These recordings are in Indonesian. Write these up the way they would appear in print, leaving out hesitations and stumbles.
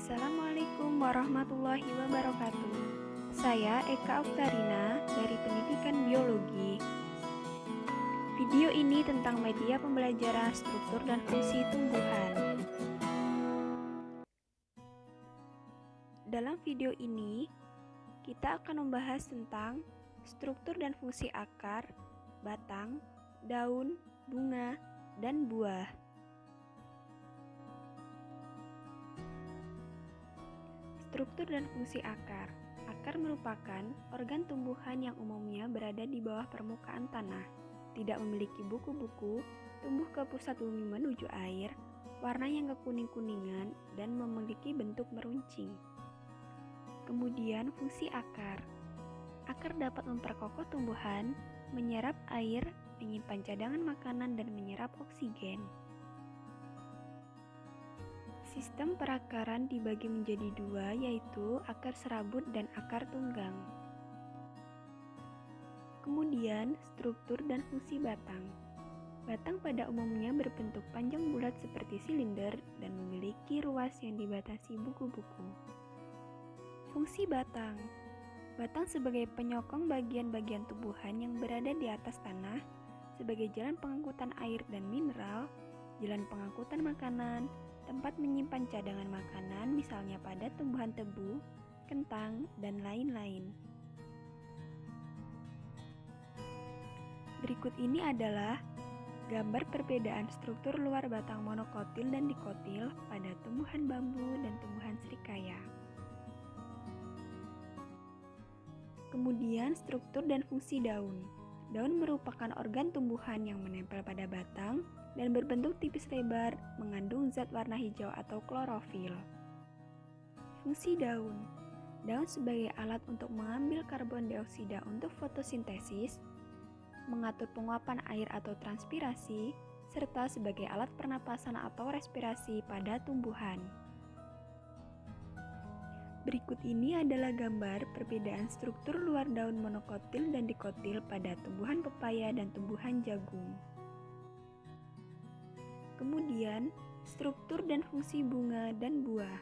Assalamualaikum warahmatullahi wabarakatuh. Saya Eka Oktarina dari Pendidikan Biologi. Video ini tentang media pembelajaran struktur dan fungsi tumbuhan. Dalam video ini, kita akan membahas tentang struktur dan fungsi akar, batang, daun, bunga, dan buah. Struktur dan fungsi akar. Akar merupakan organ tumbuhan yang umumnya berada di bawah permukaan tanah, tidak memiliki buku-buku, tumbuh ke pusat bumi menuju air, warna yang kekuning-kuningan, dan memiliki bentuk meruncing. Kemudian fungsi akar. Akar dapat memperkokoh tumbuhan, menyerap air, menyimpan cadangan makanan, dan menyerap oksigen. Sistem perakaran dibagi menjadi dua, yaitu akar serabut dan akar tunggang. Kemudian, struktur dan fungsi batang. Batang pada umumnya berbentuk panjang bulat seperti silinder dan memiliki ruas yang dibatasi buku-buku. Fungsi batang. Batang sebagai penyokong bagian-bagian tumbuhan yang berada di atas tanah, sebagai jalan pengangkutan air dan mineral, jalan pengangkutan makanan, tempat menyimpan cadangan makanan misalnya pada tumbuhan tebu, kentang, dan lain-lain. Berikut ini adalah gambar perbedaan struktur luar batang monokotil dan dikotil pada tumbuhan bambu dan tumbuhan serikaya. Kemudian struktur dan fungsi daun. Daun merupakan organ tumbuhan yang menempel pada batang dan berbentuk tipis lebar, mengandung zat warna hijau atau klorofil. Fungsi daun. Daun sebagai alat untuk mengambil karbon dioksida untuk fotosintesis, mengatur penguapan air atau transpirasi, serta sebagai alat pernapasan atau respirasi pada tumbuhan. Berikut ini adalah gambar perbedaan struktur luar daun monokotil dan dikotil pada tumbuhan pepaya dan tumbuhan jagung. Kemudian, struktur dan fungsi bunga dan buah.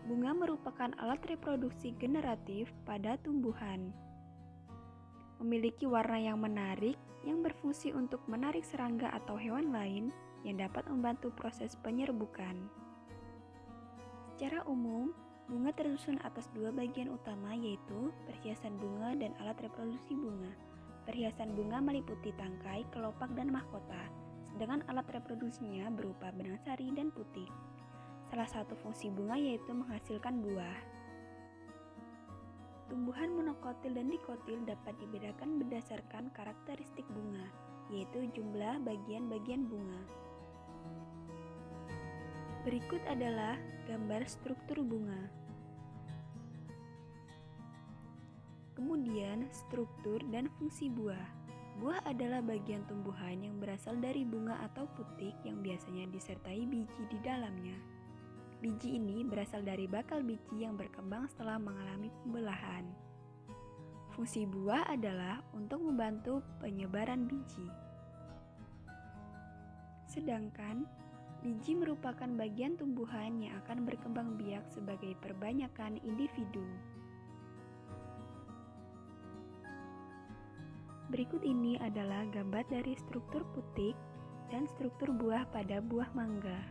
Bunga merupakan alat reproduksi generatif pada tumbuhan. Memiliki warna yang menarik yang berfungsi untuk menarik serangga atau hewan lain yang dapat membantu proses penyerbukan. Secara umum, bunga tersusun atas dua bagian utama, yaitu perhiasan bunga dan alat reproduksi bunga. Perhiasan bunga meliputi tangkai, kelopak, dan mahkota, sedangkan alat reproduksinya berupa benang sari dan putik. Salah satu fungsi bunga yaitu menghasilkan buah. Tumbuhan monokotil dan dikotil dapat dibedakan berdasarkan karakteristik bunga, yaitu jumlah bagian-bagian bunga. Berikut adalah gambar struktur bunga. Kemudian, struktur dan fungsi buah. Buah adalah bagian tumbuhan yang berasal dari bunga atau putik yang biasanya disertai biji di dalamnya. Biji ini berasal dari bakal biji yang berkembang setelah mengalami pembelahan. Fungsi buah adalah untuk membantu penyebaran biji. Sedangkan, biji merupakan bagian tumbuhan yang akan berkembang biak sebagai perbanyakan individu. Berikut ini adalah gambar dari struktur putik dan struktur buah pada buah mangga.